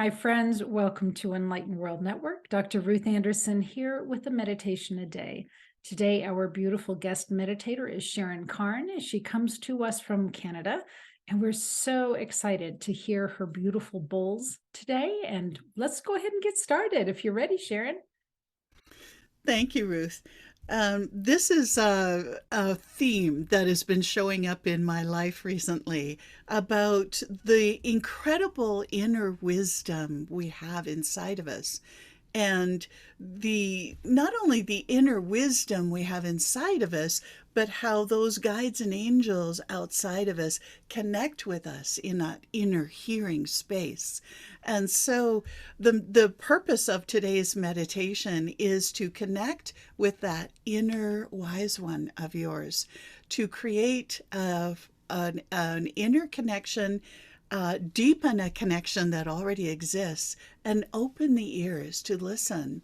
Hi, friends. Welcome to Enlightened World Network. Dr. Ruth Anderson here with a meditation a day. Today, our beautiful guest meditator is Sharon Carne. She comes to us from Canada, and we're so excited to hear her beautiful bowls today. And let's go ahead and get started if you're ready, Sharon. Thank you, Ruth. This is a theme that has been showing up in my life recently about the incredible inner wisdom we have inside of us. And the not only the inner wisdom we have inside of us, but how those guides and angels outside of us connect with us in that inner hearing space. And so the purpose of today's meditation is to connect with that inner wise one of yours, to create an inner connection, deepen a connection that already exists, and open the ears to listen.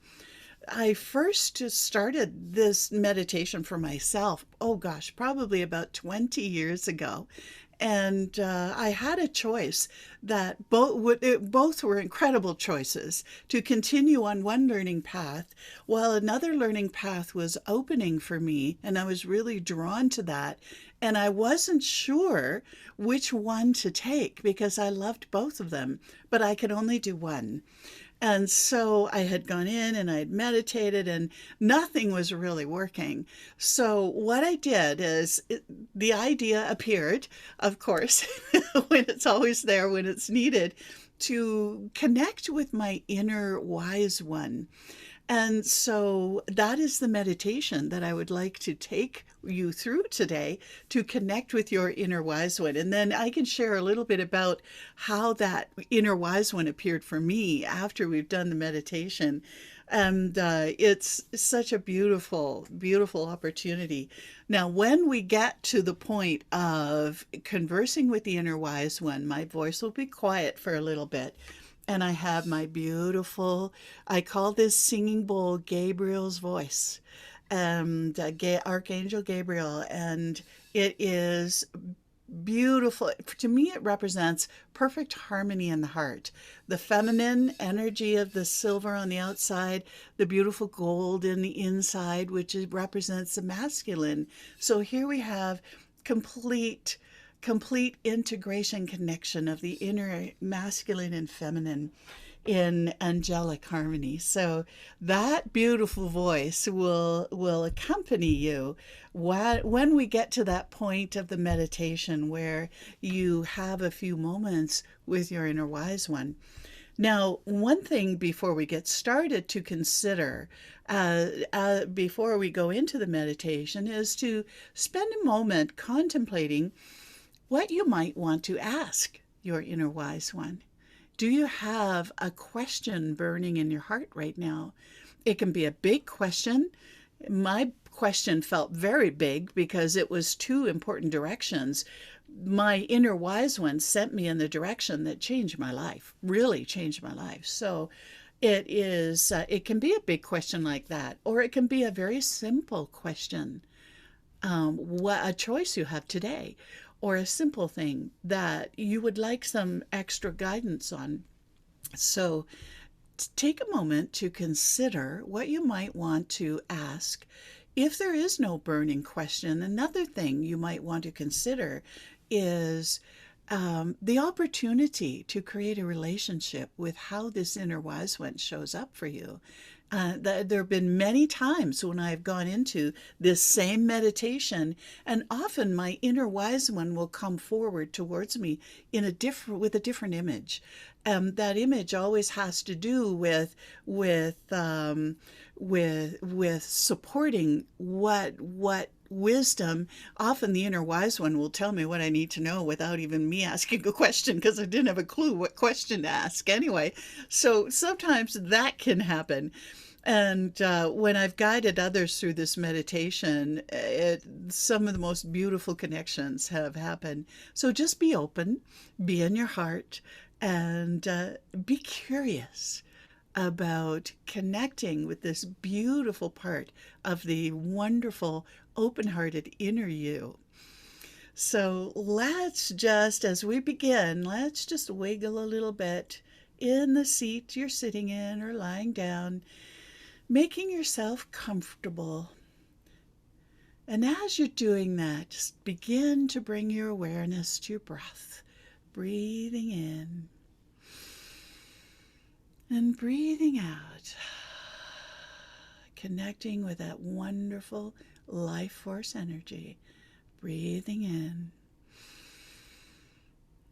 I first started this meditation for myself, oh gosh, probably about 20 years ago. And I had a choice that both were incredible choices to continue on one learning path while another learning path was opening for me. And I was really drawn to that. And I wasn't sure which one to take because I loved both of them, but I could only do one. And so I had gone in and I had meditated and nothing was really working. So what I did is the idea appeared, of course, when it's always there, when it's needed, to connect with my inner wise one. And so that is the meditation that I would like to take you through today to connect with your inner wise one. And then I can share a little bit about how that inner wise one appeared for me after we've done the meditation. And it's such a beautiful, beautiful opportunity. Now, when we get to the point of conversing with the inner wise one, my voice will be quiet for a little bit and I have my beautiful, I call this singing bowl Gabriel's voice, and Archangel Gabriel, and it is beautiful. To me, it represents perfect harmony in the heart. The feminine energy of the silver on the outside, the beautiful gold in the inside, which represents the masculine. So here we have complete integration connection of the inner masculine and feminine in angelic harmony. So that beautiful voice will accompany you when we get to that point of the meditation where you have a few moments with your inner wise one. Now, one thing before we get started to consider, before we go into the meditation, is to spend a moment contemplating what you might want to ask your inner wise one. Do you have a question burning in your heart right now? It can be a big question. My question felt very big because it was two important directions. My inner wise one sent me in the direction that changed my life, really changed my life. So it can be a big question like that, or it can be a very simple question. What a choice you have today, or a simple thing that you would like some extra guidance on. So take a moment to consider what you might want to ask. If there is no burning question, another thing you might want to consider is the opportunity to create a relationship with how this inner wise one shows up for you. There have been many times when I've gone into this same meditation, and often my inner wise one will come forward towards me with a different image. That image always has to do with supporting what wisdom. Often the inner wise one will tell me what I need to know without even me asking a question because I didn't have a clue what question to ask anyway. So sometimes that can happen. And when I've guided others through this meditation, some of the most beautiful connections have happened. So just be open, be in your heart, and be curious about connecting with this beautiful part of the wonderful, open hearted inner you. So let's just, as we begin, let's just wiggle a little bit in the seat you're sitting in or lying down, making yourself comfortable. And as you're doing that, just begin to bring your awareness to your breath, breathing in and breathing out, connecting with that wonderful life force energy, breathing in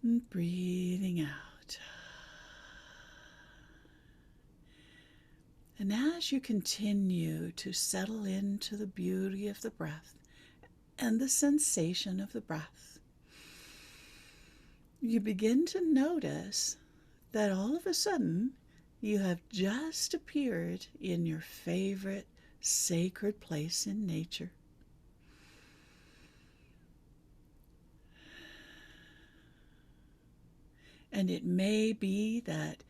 and breathing out. And as you continue to settle into the beauty of the breath and the sensation of the breath, you begin to notice that all of a sudden you have just appeared in your favorite sacred place in nature. And it may be that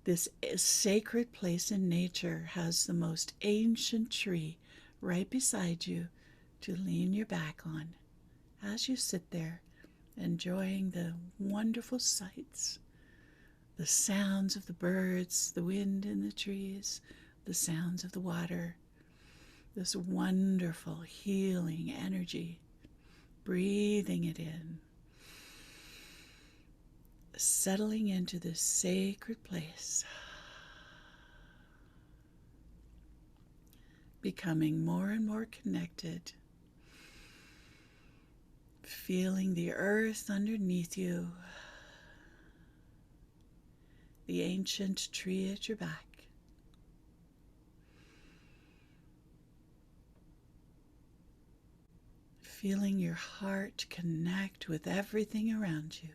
this sacred place in nature has the most ancient tree right beside you to lean your back on as you sit there enjoying the wonderful sights, the sounds of the birds, the wind in the trees, the sounds of the water, this wonderful healing energy, breathing it in, settling into this sacred place, becoming more and more connected, feeling the earth underneath you, the ancient tree at your back, feeling your heart connect with everything around you.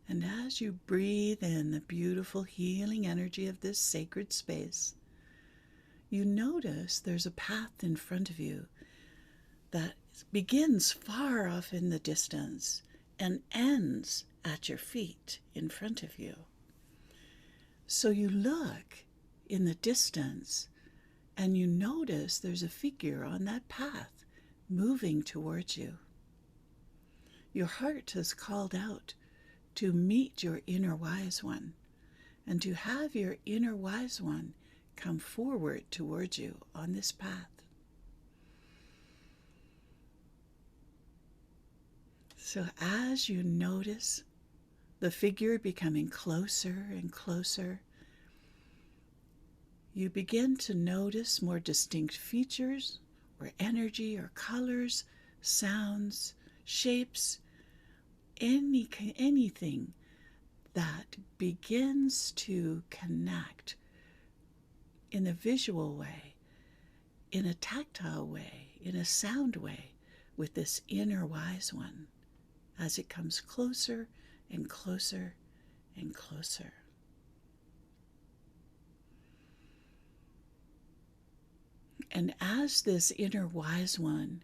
And as you breathe in the beautiful healing energy of this sacred space, you notice there's a path in front of you that begins far off in the distance and ends at your feet in front of you. So you look in the distance and you notice there's a figure on that path moving towards you. Your heart has called out to meet your inner wise one and to have your inner wise one come forward towards you on this path. So as you notice the figure becoming closer and closer, you begin to notice more distinct features or energy or colors, sounds, shapes, anything that begins to connect in a visual way, in a tactile way, in a sound way with this inner wise one as it comes closer and closer and closer. And as this inner wise one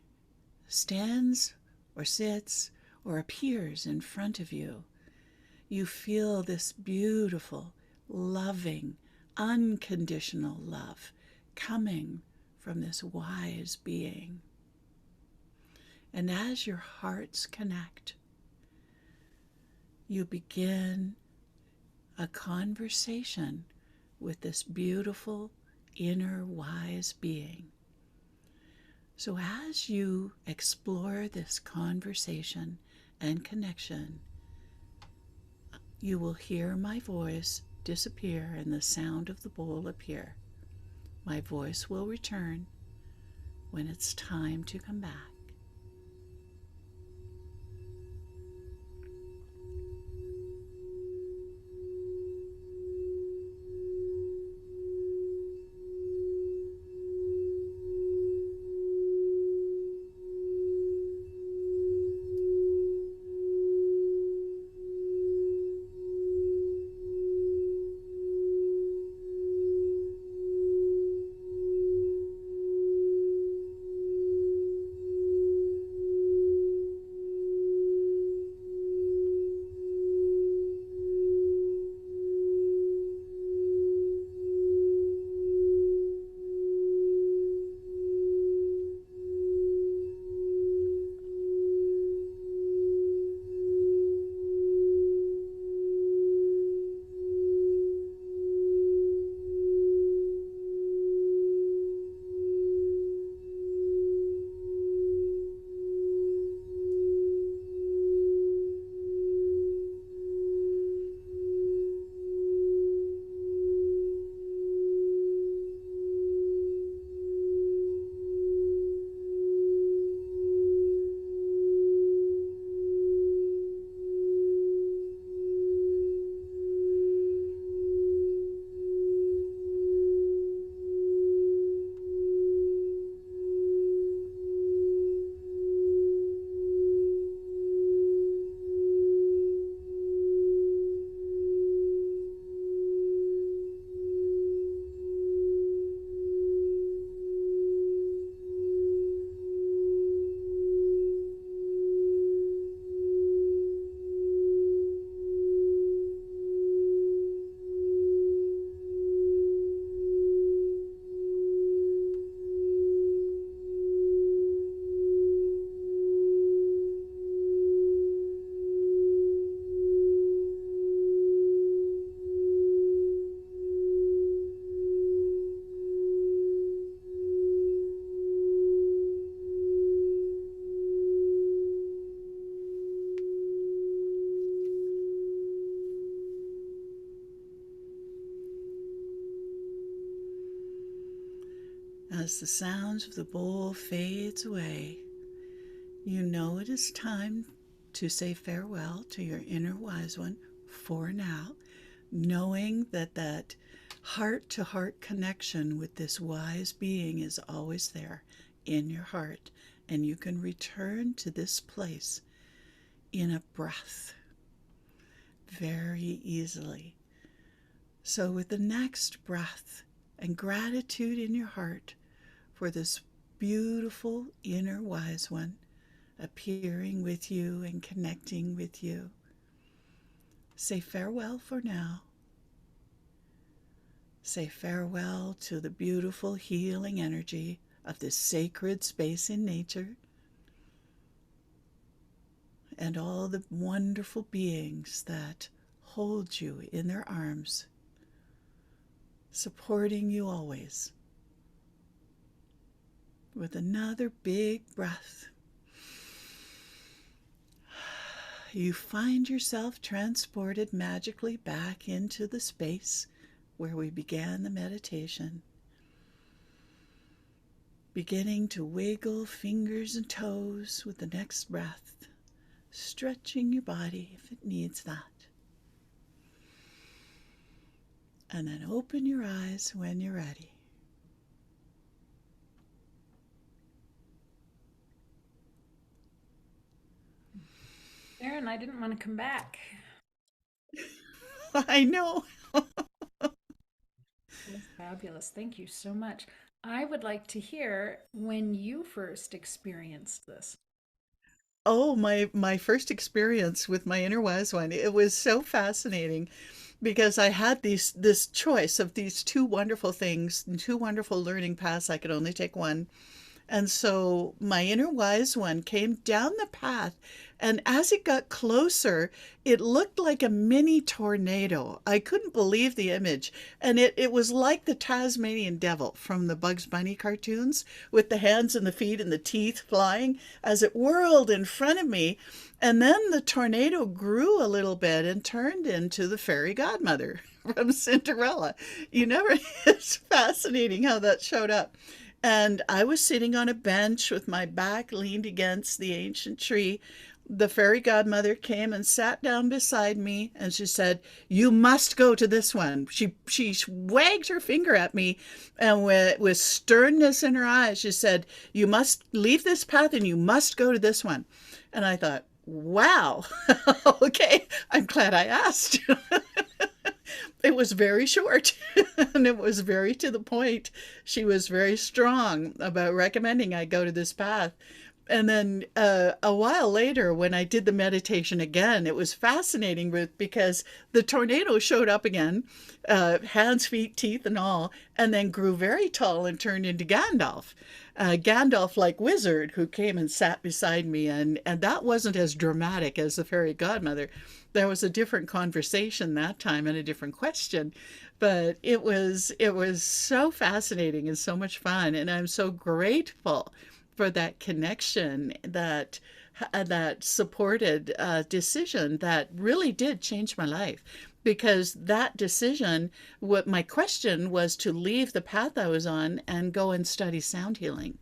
stands or sits or appears in front of you, you feel this beautiful, loving, unconditional love coming from this wise being. And as your hearts connect, you begin a conversation with this beautiful inner wise being. So as you explore this conversation and connection, you will hear my voice disappear and the sound of the bowl appear. My voice will return when it's time to come back. as the sounds of the bowl fades away, you know it is time to say farewell to your inner wise one for now, knowing that that heart-to-heart connection with this wise being is always there in your heart, and you can return to this place in a breath very easily. So with the next breath and gratitude in your heart for this beautiful inner wise one appearing with you and connecting with you, say farewell for now. Say farewell to the beautiful healing energy of this sacred space in nature and all the wonderful beings that hold you in their arms, supporting you always. With another big breath, you find yourself transported magically back into the space where we began the meditation, beginning to wiggle fingers and toes with the next breath, stretching your body if it needs that. And then open your eyes when you're ready. Sharon, I didn't want to come back. I know. That's fabulous. Thank you so much. I would like to hear when you first experienced this. Oh, my first experience with my inner wise one, it was so fascinating because I had this choice of these two wonderful things, two wonderful learning paths. I could only take one. And so my inner wise one came down the path, and as it got closer, it looked like a mini tornado. I couldn't believe the image. And it was like the Tasmanian devil from the Bugs Bunny cartoons, with the hands and the feet and the teeth flying as it whirled in front of me. And then the tornado grew a little bit and turned into the fairy godmother from Cinderella. You never, it's fascinating how that showed up. And I was sitting on a bench with my back leaned against the ancient tree. The fairy godmother came and sat down beside me, and she said, "You must go to this one." She wagged her finger at me, and with sternness in her eyes, she said, "You must leave this path and you must go to this one." And I thought, wow, okay, I'm glad I asked. It was very short and it was very to the point. She was very strong about recommending I go to this path. And then a while later, when I did the meditation again, it was fascinating, Ruth, because the tornado showed up again, hands, feet, teeth, and all, and then grew very tall and turned into Gandalf. Gandalf-like wizard who came and sat beside me, and that wasn't as dramatic as the fairy godmother. There was a different conversation that time and a different question, but it was so fascinating and so much fun, and I'm so grateful for that connection, that supported decision that really did change my life. Because that decision, what my question was to leave the path I was on and go and study sound healing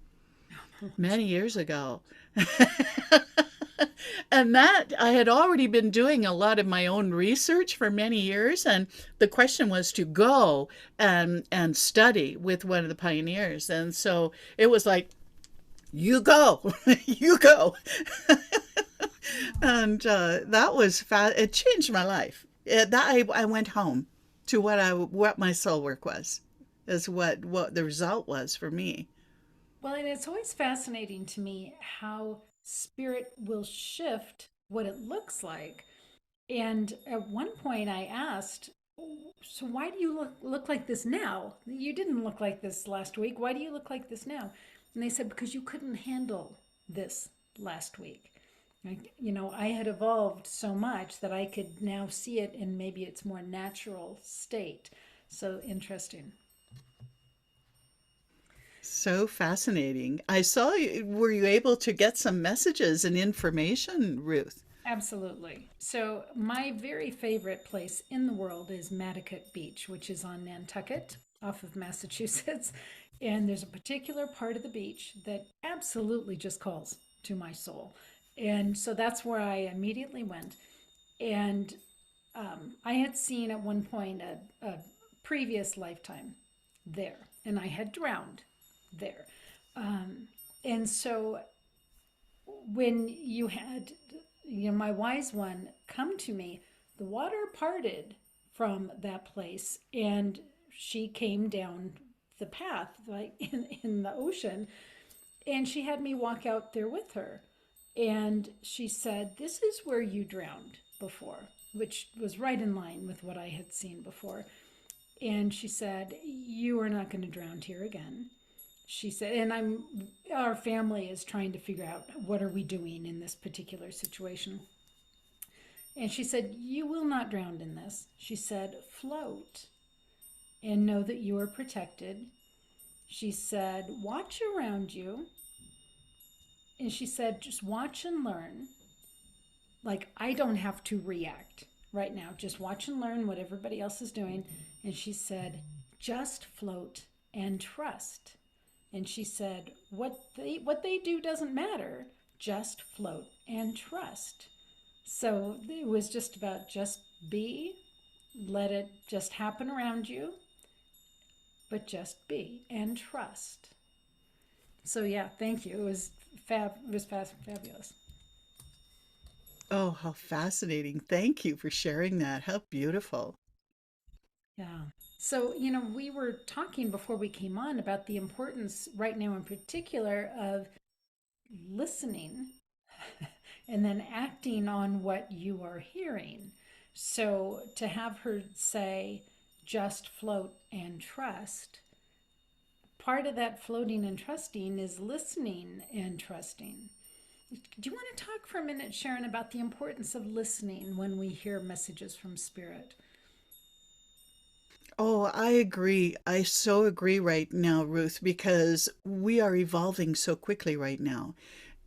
many years ago. And that I had already been doing a lot of my own research for many years, and the question was to go and study with one of the pioneers. And so it was like, you go, you go. And that was it changed my life. I went home to what my soul work was, is what the result was for me. Well, and it's always fascinating to me how spirit will shift what it looks like. And at one point I asked, "Oh, so why do you look like this now? You didn't look like this last week. Why do you look like this now?" And they said, "Because you couldn't handle this last week." Like, I had evolved so much that I could now see it in maybe its more natural state. So interesting. So fascinating. I saw you. Were you able to get some messages and information, Ruth? Absolutely. So, my very favorite place in the world is Matticat Beach, which is on Nantucket off of Massachusetts. And there's a particular part of the beach that absolutely just calls to my soul. And so that's where I immediately went. And I had seen at one point a previous lifetime there, and I had drowned there. And so when you had, my wise one come to me, the water parted from that place, and she came down the path, like in the ocean, and she had me walk out there with her. And she said, "This is where you drowned before," which was right in line with what I had seen before. And she said, "You are not going to drown here again." She said, and our family is trying to figure out what are we doing in this particular situation. And she said, "You will not drown in this." She said, "Float and know that you are protected." She said, "Watch around you." And she said, "Just watch and learn. Like, I don't have to react right now. Just watch and learn what everybody else is doing." And she said, "Just float and trust." And she said, what they do doesn't matter. Just float and trust. So it was just about just be, let it just happen around you, but just be and trust. So yeah, thank you. It was fabulous. Oh, how fascinating. Thank you for sharing that. How beautiful. Yeah. So, we were talking before we came on about the importance right now in particular of listening and then acting on what you are hearing. So to have her say, "Just float and trust," part of that floating and trusting is listening and trusting. Do you want to talk for a minute, Sharon, about the importance of listening when we hear messages from spirit? Oh, I agree. I so agree right now, Ruth, because we are evolving so quickly right now.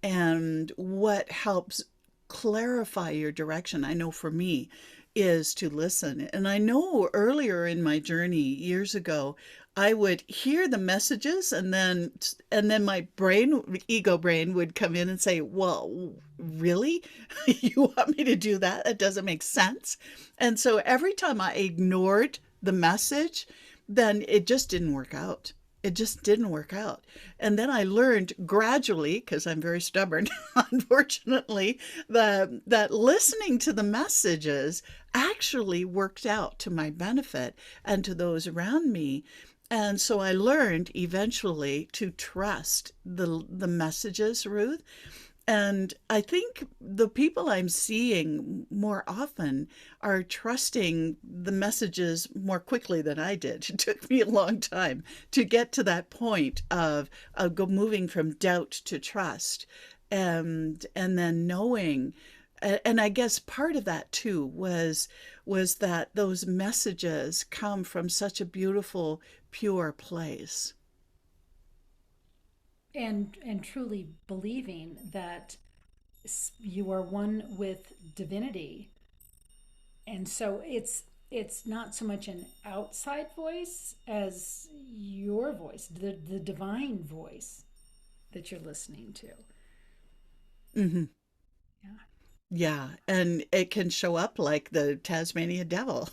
And what helps clarify your direction, I know for me, is to listen. And I know earlier in my journey years ago, I would hear the messages and then my ego brain would come in and say, "Well, really? You want me to do that? That doesn't make sense." And so every time I ignored the message, then it just didn't work out. It just didn't work out. And then I learned gradually, because I'm very stubborn, unfortunately, that listening to the messages actually worked out to my benefit and to those around me. And so I learned eventually to trust the messages, Ruth. And I think the people I'm seeing more often are trusting the messages more quickly than I did. It took me a long time to get to that point of moving from doubt to trust, and then knowing. And I guess part of that too was that those messages come from such a beautiful, pure place. And truly believing that you are one with divinity. And so it's not so much an outside voice as your voice, the divine voice that you're listening to. Hmm. Yeah. Yeah, and it can show up like the Tasmania devil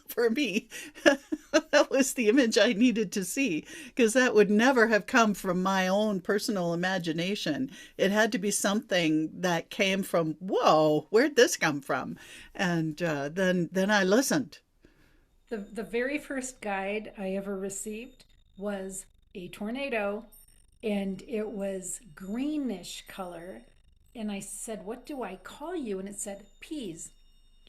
for me. That was the image I needed to see because that would never have come from my own personal imagination. It had to be something that came from, whoa, where'd this come from? And then I listened. The very first guide I ever received was a tornado, and it was greenish color. And I said, "What do I call you?" And it said peas,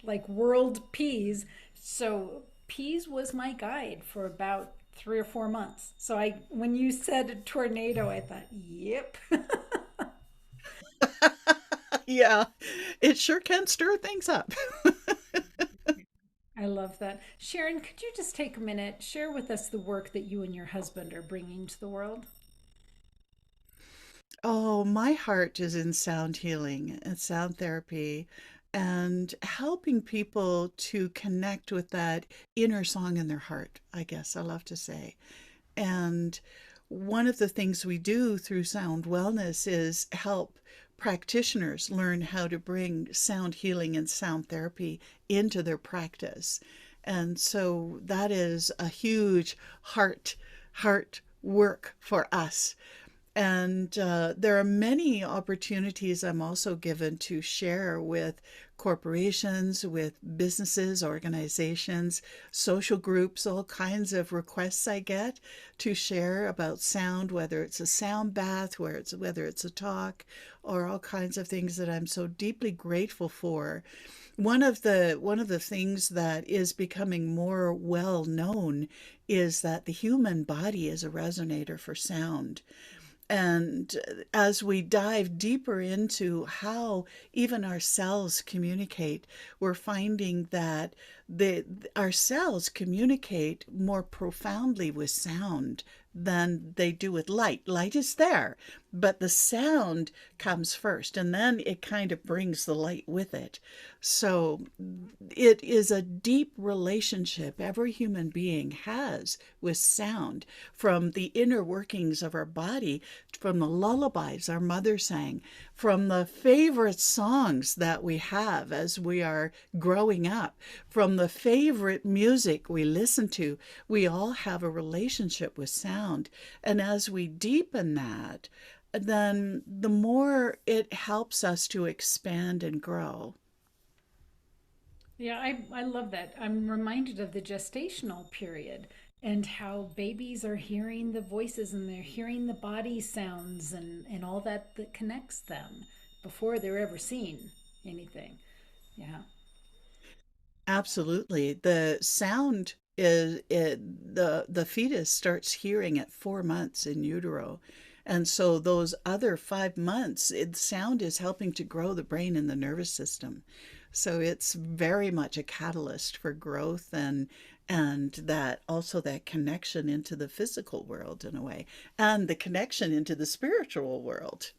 like world peas. So peas was my guide for about 3 or 4 months. So when you said tornado, I thought, yep. Yeah, it sure can stir things up. I love that. Sharon, could you just take a minute, share with us the work that you and your husband are bringing to the world? Oh, my heart is in sound healing and sound therapy and helping people to connect with that inner song in their heart, I guess I love to say. And one of the things we do through sound wellness is help practitioners learn how to bring sound healing and sound therapy into their practice. And so that is a huge heart work for us. And there are many opportunities I'm also given to share with corporations, with businesses, organizations, social groups, all kinds of requests I get to share about sound, whether it's a sound bath, whether it's a talk, or all kinds of things that I'm so deeply grateful for. One of the things that is becoming more well known is that the human body is a resonator for sound. And as we dive deeper into how even our cells communicate, we're finding that our cells communicate more profoundly with sound than they do with light. Light is there, but the sound comes first, and then it kind of brings the light with it. So it is a deep relationship every human being has with sound, from the inner workings of our body, from the lullabies our mother sang, from the favorite songs that we have as we are growing up, from the favorite music we listen to. We all have a relationship with sound. And as we deepen that, then the more it helps us to expand and grow. Yeah, I love that. I'm reminded of the gestational period and how babies are hearing the voices and they're hearing the body sounds and all that that connects them before they're ever seen anything. Yeah. Absolutely. The sound the fetus starts hearing at 4 months in utero. And so those other 5 months, sound is helping to grow the brain and the nervous system. So it's very much a catalyst for growth, and that also that connection into the physical world in a way, and the connection into the spiritual world.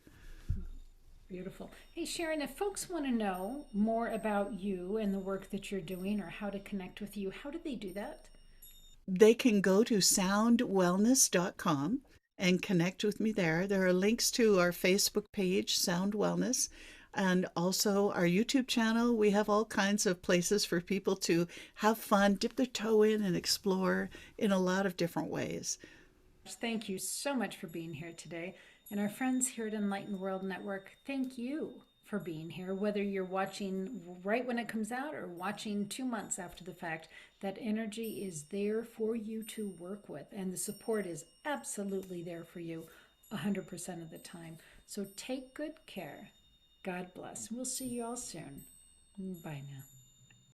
Beautiful. Hey, Sharon, if folks want to know more about you and the work that you're doing or how to connect with you, how do they do that? They can go to soundwellness.com and connect with me there. There are links to our Facebook page, Sound Wellness, and also our YouTube channel. We have all kinds of places for people to have fun, dip their toe in, and explore in a lot of different ways. Thank you so much for being here today. And our friends here at Enlightened World Network, thank you for being here. Whether you're watching right when it comes out or watching 2 months after the fact, that energy is there for you to work with. And the support is absolutely there for you 100% of the time. So take good care. God bless. We'll see you all soon. Bye now.